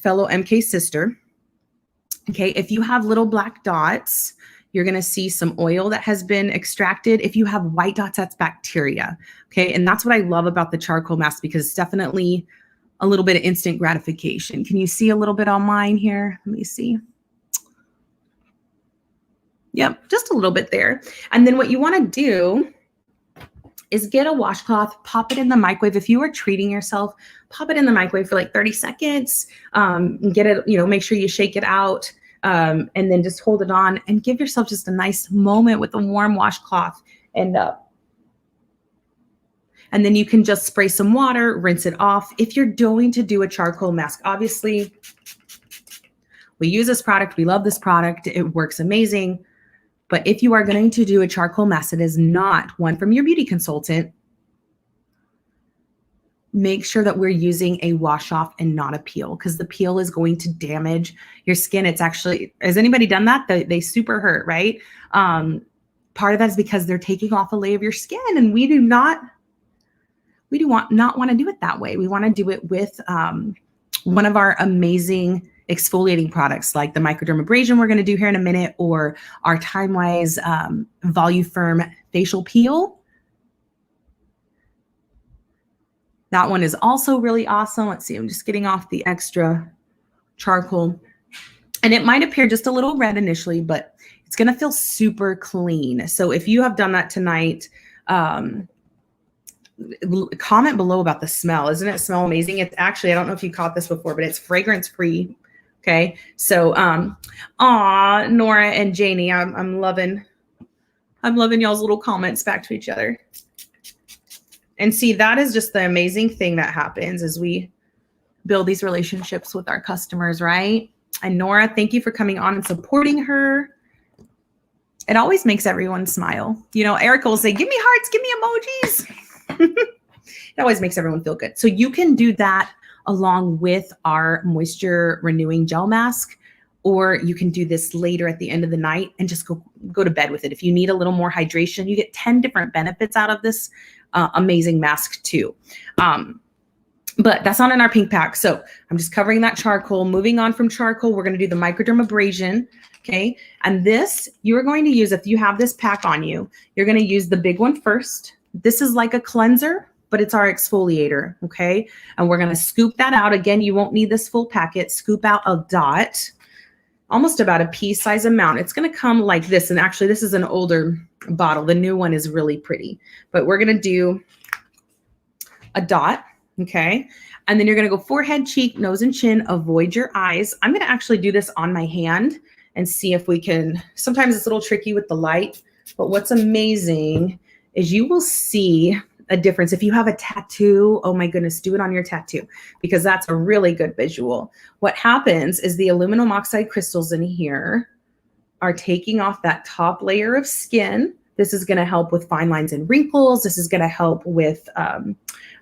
fellow MK sister. Okay, if you have little black dots, you're going to see some oil that has been extracted. If you have white dots, that's bacteria. Okay, and that's what I love about the charcoal mask because it's definitely a little bit of instant gratification. Can you see a little bit on mine here? Let me see. Yep, just a little bit there. And then what you want to do is get a washcloth, pop it in the microwave. If you are treating yourself, pop it in the microwave for like 30 seconds. Get it, make sure you shake it out, and then just hold it on and give yourself just a nice moment with a warm washcloth. And then you can just spray some water, rinse it off. If you're going to do a charcoal mask, obviously, we use this product. We love this product. It works amazing. But if you are going to do a charcoal mask, it is not one from your beauty consultant. Make sure that we're using a wash off and not a peel because the peel is going to damage your skin. It's actually, has anybody done that? They super hurt, right? Part of that is because they're taking off a layer of your skin, and we do not want to do it that way. We want to do it with one of our amazing exfoliating products like the microdermabrasion we're going to do here in a minute, or our Time-Wise Voluform facial peel. That one is also really awesome. Let's see, I'm just getting off the extra charcoal. And it might appear just a little red initially, but it's going to feel super clean. So if you have done that tonight, comment below about the smell. Isn't it smell amazing? It's actually, I don't know if you caught this before, but it's fragrance free. Okay. So, Nora and Janie, I'm loving y'all's little comments back to each other. And see, that is just the amazing thing that happens as we build these relationships with our customers, right? And Nora, thank you for coming on and supporting her. It always makes everyone smile. Erica will say, give me hearts, give me emojis. It always makes everyone feel good. So you can do that along with our moisture renewing gel mask, or you can do this later at the end of the night and just go to bed with it. If you need a little more hydration, you get 10 different benefits out of this amazing mask too. But that's not in our pink pack. So I'm just covering that charcoal. Moving on from charcoal, we're going to do the microdermabrasion. Okay. And this, you're going to use, if you have this pack on you, you're going to use the big one first. This is like a cleanser, but it's our exfoliator. Okay. And we're going to scoop that out. Again, you won't need this full packet. Scoop out a dot, almost about a pea size amount. It's going to come like this. And actually, this is an older bottle. The new one is really pretty, but we're going to do a dot. Okay. And then you're going to go forehead, cheek, nose, and chin. Avoid your eyes. I'm going to actually do this on my hand and see if we can. Sometimes it's a little tricky with the light, but what's amazing is you will see a difference. If you have a tattoo, oh my goodness, do it on your tattoo because that's a really good visual. What happens is the aluminum oxide crystals in here are taking off that top layer of skin. This is going to help with fine lines and wrinkles. This is going to help with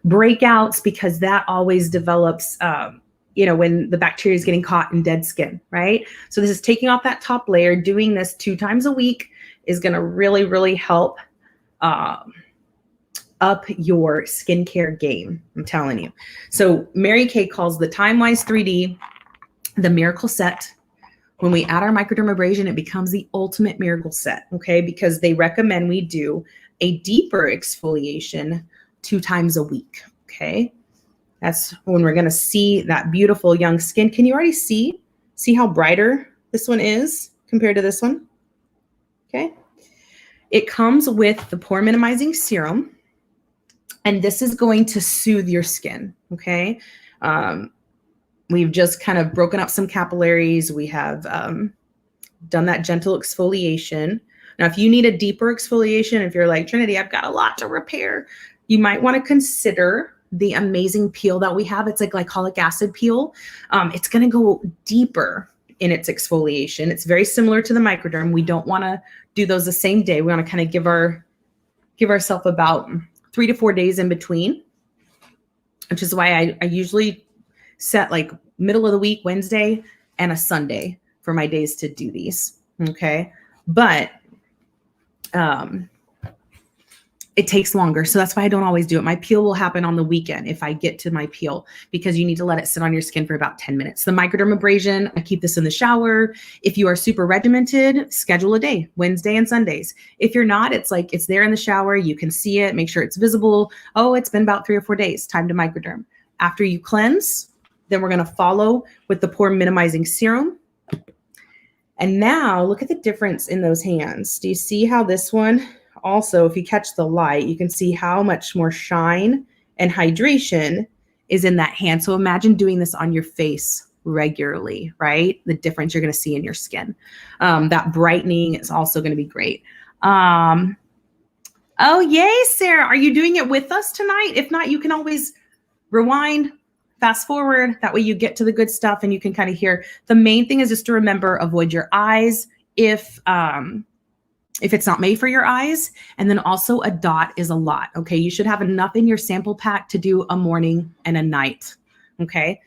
breakouts because that always develops, when the bacteria is getting caught in dead skin, right? So this is taking off that top layer. Doing this 2 times a week is going to really, really help up your skincare game. I'm telling you. So Mary Kay calls the Time-Wise 3D the miracle set. When we add our microdermabrasion, it becomes the ultimate miracle set, okay? Because they recommend we do a deeper exfoliation 2 times a week, okay? That's when we're gonna see that beautiful young skin. Can you already see how brighter this one is compared to this one? Okay. It comes with the pore minimizing serum, and this is going to soothe your skin, okay? We've just kind of broken up some capillaries. We have done that gentle exfoliation. Now, if you need a deeper exfoliation, if you're like, Trinity, I've got a lot to repair, you might want to consider the amazing peel that we have. It's a glycolic acid peel. It's going to go deeper in its exfoliation. It's very similar to the microderm. We don't want to do those the same day. We want to kind of give ourselves about 3 to 4 days in between, which is why I usually set like middle of the week, Wednesday and a Sunday for my days to do these. Okay. But it takes longer. So that's why I don't always do it. My peel will happen on the weekend if I get to my peel, because you need to let it sit on your skin for about 10 minutes. The microdermabrasion, I keep this in the shower. If you are super regimented, schedule a day, Wednesday and Sundays. If you're not, it's like it's there in the shower. You can see it, make sure it's visible. Oh, it's been about 3 or 4 days. Time to microderm. After you cleanse, then we're going to follow with the pore minimizing serum. And now look at the difference in those hands. Do you see how this one also, if you catch the light, you can see how much more shine and hydration is in that hand. So imagine doing this on your face regularly, right? The difference you're going to see in your skin. That brightening is also going to be great. Oh, yay, Sarah. Are you doing it with us tonight? If not, you can always rewind, fast forward. That way you get to the good stuff and you can kind of hear. The main thing is just to remember, avoid your eyes if it's not made for your eyes. And then also a dot is a lot. Okay. You should have enough in your sample pack to do a morning and a night. Okay.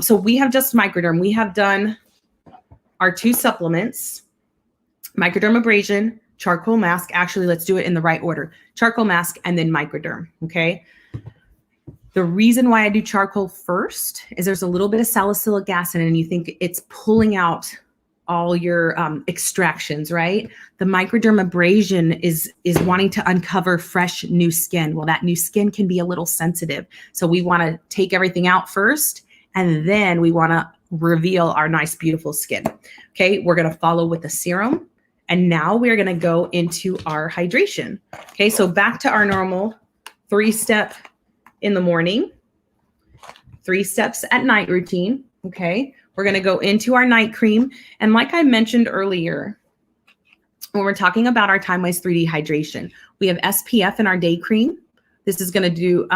So we have just microderm. We have done our 2 supplements, microdermabrasion, charcoal mask. Actually, let's do it in the right order. Charcoal mask and then microderm. Okay. The reason why I do charcoal first is there's a little bit of salicylic acid and you think it's pulling out all your extractions, right? The microdermabrasion is wanting to uncover fresh new skin. Well, that new skin can be a little sensitive. So we want to take everything out first, and then we want to reveal our nice, beautiful skin. Okay, we're going to follow with the serum. And now we're going to go into our hydration. Okay, so back to our normal 3-step in the morning, 3 steps at night routine. Okay, we're going to go into our night cream. And like I mentioned earlier, when we're talking about our time-wise 3D hydration, we have SPF in our day cream. This is going to do,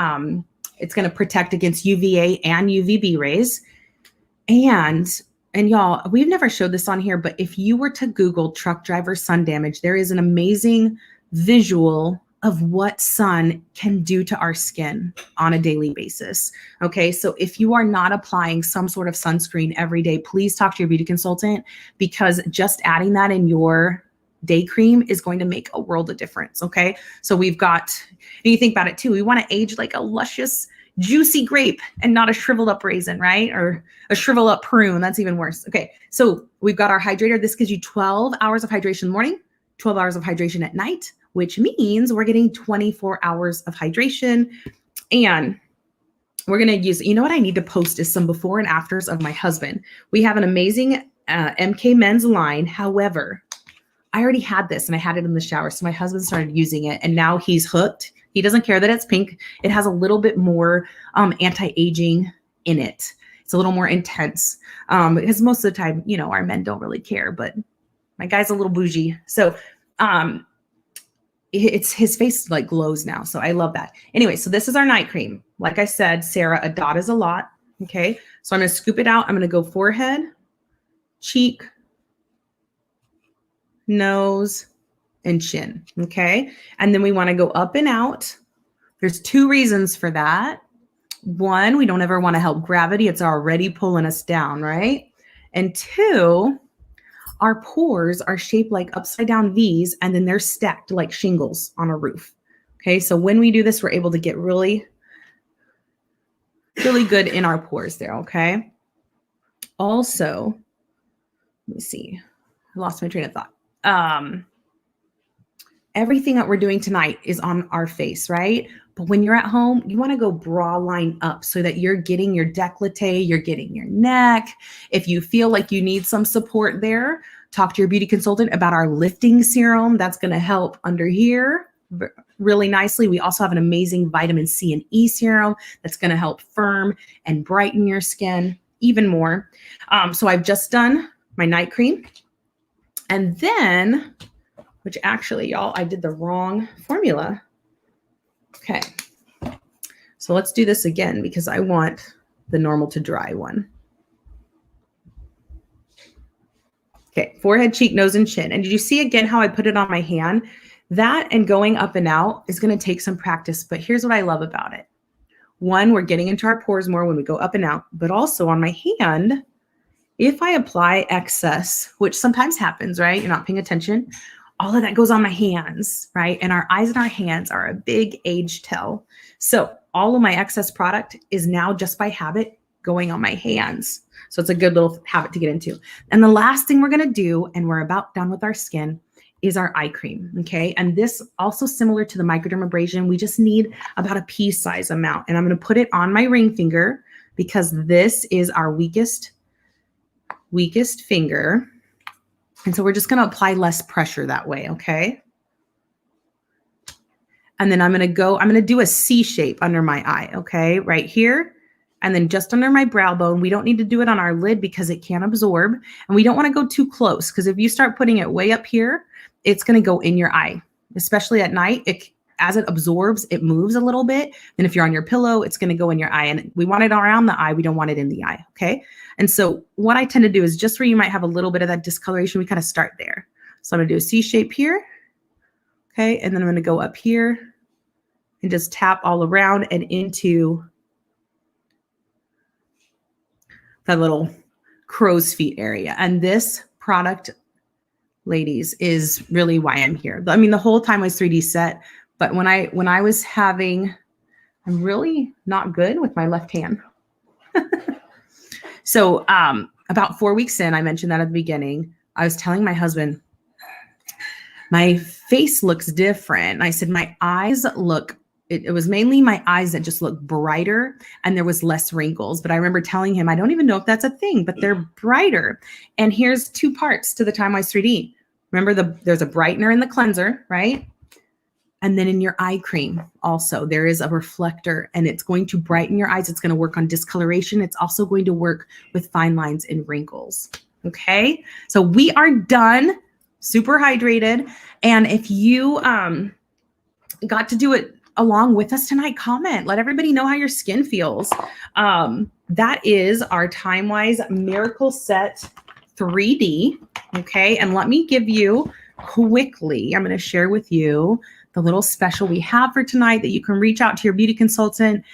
it's going to protect against UVA and UVB rays. And y'all, we've never showed this on here, but if you were to Google truck driver sun damage, there is an amazing visual of what sun can do to our skin on a daily basis. Okay, so if you are not applying some sort of sunscreen every day, please talk to your beauty consultant, because just adding that in your day cream is going to make a world of difference. Okay, so we've got, and you think about it too, we want to age like a luscious, juicy grape and not a shriveled up raisin, right? Or a shriveled up prune, that's even worse. Okay, so we've got our hydrator. This gives you 12 hours of hydration in the morning, 12 hours of hydration at night, which means we're getting 24 hours of hydration. And we're going to use, you know what I need to post is some before and afters of my husband. We have an amazing MK men's line. However, I already had this and I had it in the shower. So my husband started using it and now he's hooked. He doesn't care that it's pink. It has a little bit more anti-aging in it. It's a little more intense because most of the time, you know, our men don't really care, but my guy's a little bougie. So it's his face like glows now. So I love that. Anyway, so this is our night cream. Like I said, Sarah, a dot is a lot. Okay. So I'm going to scoop it out. I'm going to go forehead, cheek, nose, and chin. Okay. And then we want to go up and out. There's 2 reasons for that. 1, we don't ever want to help gravity. It's already pulling us down, right? And 2, our pores are shaped like upside down V's and then they're stacked like shingles on a roof. Okay, so when we do this, we're able to get really, really good in our pores there, okay? Also, let me see. I lost my train of thought. Everything that we're doing tonight is on our face, right? But when you're at home, you want to go bra line up so that you're getting your décolleté, you're getting your neck. If you feel like you need some support there, talk to your beauty consultant about our lifting serum. That's going to help under here really nicely. We also have an amazing vitamin C and E serum that's going to help firm and brighten your skin even more. So I've just done my night cream. And then which actually, y'all, I did the wrong formula. Okay. So let's do this again because I want the normal to dry one. Okay, forehead, cheek, nose, and chin. And did you see again how I put it on my hand? That and going up and out is going to take some practice, but here's what I love about it. One, we're getting into our pores more when we go up and out, but also on my hand, if I apply excess, which sometimes happens, right? You're not paying attention. All of that goes on my hands, right? And our eyes and our hands are a big age tell. So all of my excess product is now just by habit going on my hands. So it's a good little habit to get into. And the last thing we're going to do, and we're about done with our skin, is our eye cream, okay? And this also similar to the microdermabrasion, we just need about a pea size amount. And I'm going to put it on my ring finger because this is our weakest finger. And so we're just going to apply less pressure that way, okay? And then I'm going to do a C shape under my eye, okay? Right here. And then just under my brow bone. We don't need to do it on our lid because it can absorb. And we don't want to go too close because if you start putting it way up here, it's going to go in your eye, especially at night. As it absorbs, it moves a little bit. And if you're on your pillow, it's going to go in your eye. And we want it around the eye. We don't want it in the eye, okay? And so what I tend to do is just where you might have a little bit of that discoloration, we kind of start there. So I'm going to do a C shape here, okay? And then I'm going to go up here and just tap all around and into that little crow's feet area. And this product, ladies, is really why I'm here. I mean, the whole time was 3D set, but when I was having, I'm really not good with my left hand. So about 4 weeks in, I mentioned that at the beginning, I was telling my husband, my face looks different. And I said, my eyes look, it was mainly my eyes that just look brighter and there was less wrinkles. But I remember telling him, I don't even know if that's a thing, but they're brighter. And here's two parts to the Time Wise 3D. Remember there's a brightener in the cleanser, right? And then in your eye cream also, there is a reflector and it's going to brighten your eyes. It's going to work on discoloration. It's also going to work with fine lines and wrinkles. Okay. So we are done, super hydrated. And if you got to do it along with us tonight, comment, let everybody know how your skin feels. That is our Time Wise Miracle Set 3D. Okay. And let me give you quickly, I'm going to share with you the little special we have for tonight that you can reach out to your beauty consultant.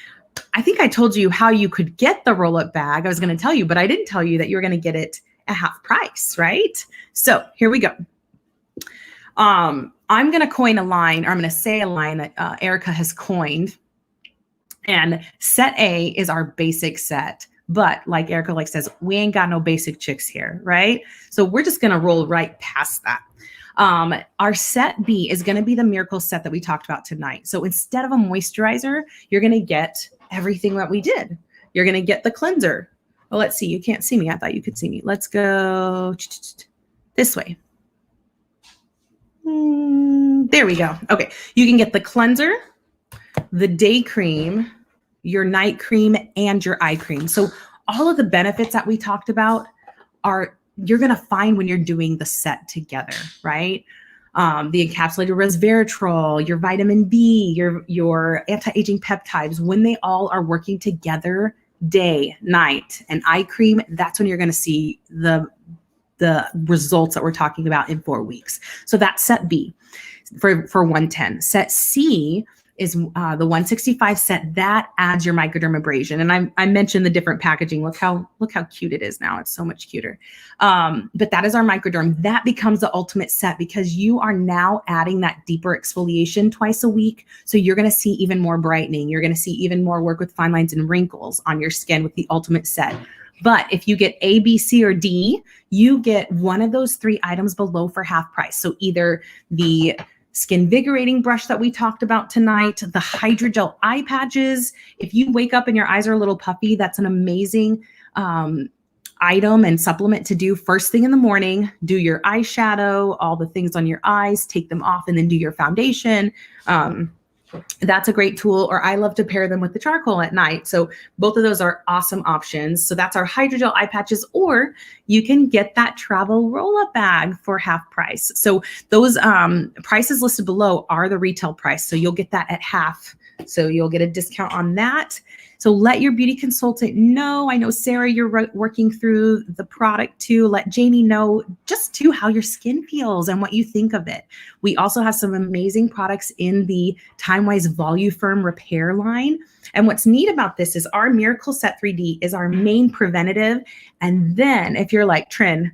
I think I told you how you could get the roll-up bag. I was going to tell you, but I didn't tell you that you were going to get it at half price, right? So here we go. I'm going to coin a line, or I'm going to say a line that Erica has coined. And set A is our basic set. But like Erica says, we ain't got no basic chicks here, right? So we're just going to roll right past that. Our set B is going to be the miracle set that we talked about tonight. So instead of a moisturizer, you're going to get everything that we did. You're going to get the cleanser. Well, let's see. You can't see me. I thought you could see me. Let's go this way. There we go. Okay. You can get the cleanser, the day cream, your night cream, and your eye cream. So all of the benefits that we talked about you're going to find when you're doing the set together, right? The encapsulated resveratrol, your vitamin B, your anti-aging peptides, when they all are working together day, night, and eye cream, that's when you're going to see the results that we're talking about in 4 weeks. So that's set B for 110. Set C is the 165 set that adds your microdermabrasion. And I mentioned the different packaging. Look how cute it is now. It's so much cuter. But that is our microderm. That becomes the ultimate set because you are now adding that deeper exfoliation twice a week. So you're going to see even more brightening. You're going to see even more work with fine lines and wrinkles on your skin with the ultimate set. But if you get A, B, C, or D, you get one of those 3 items below for half price. So either the Skin Invigorating brush that we talked about tonight, the hydrogel eye patches. If you wake up and your eyes are a little puffy, that's an amazing item and supplement to do first thing in the morning. Do your eyeshadow, all the things on your eyes, take them off, and then do your foundation. That's a great tool, or I love to pair them with the charcoal at night. So both of those are awesome options. So that's our hydrogel eye patches, or you can get that travel roll-up bag for half price. So those prices listed below are the retail price. So you'll get that at half. So you'll get a discount on that. So let your beauty consultant know. I know, Sarah, you're working through the product too. Let Janie know just too how your skin feels and what you think of it. We also have some amazing products in the Time-Wise Voluform Repair line. And what's neat about this is our Miracle Set 3D is our main preventative. And then if you're like, Trin,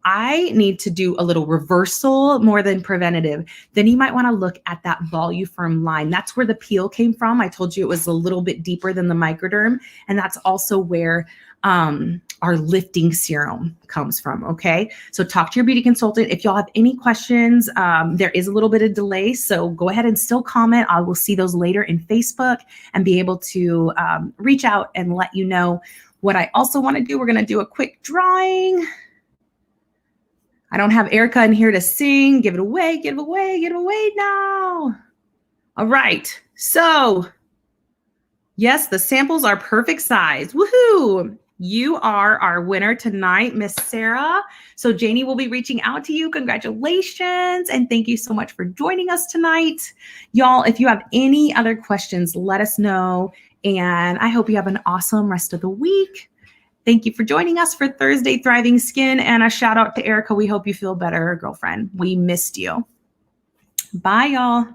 I need to do a little reversal more than preventative, then you might want to look at that Voluform line. That's where the peel came from. I told you it was a little bit deeper than the microderm. And that's also where our lifting serum comes from. Okay. So talk to your beauty consultant. If y'all have any questions, there is a little bit of delay. So go ahead and still comment. I will see those later in Facebook and be able to reach out and let you know. What I also want to do, we're going to do a quick drawing. I don't have Erica in here to sing. Give it away, give it away, give it away now. All right. So yes, the samples are perfect size. Woohoo. You are our winner tonight, Miss Sarah. So Janie will be reaching out to you. Congratulations. And thank you so much for joining us tonight. Y'all, if you have any other questions, let us know. And I hope you have an awesome rest of the week. Thank you for joining us for Thursday Thriving Skin, and a shout out to Erica. We hope you feel better, girlfriend. We missed you. Bye, y'all.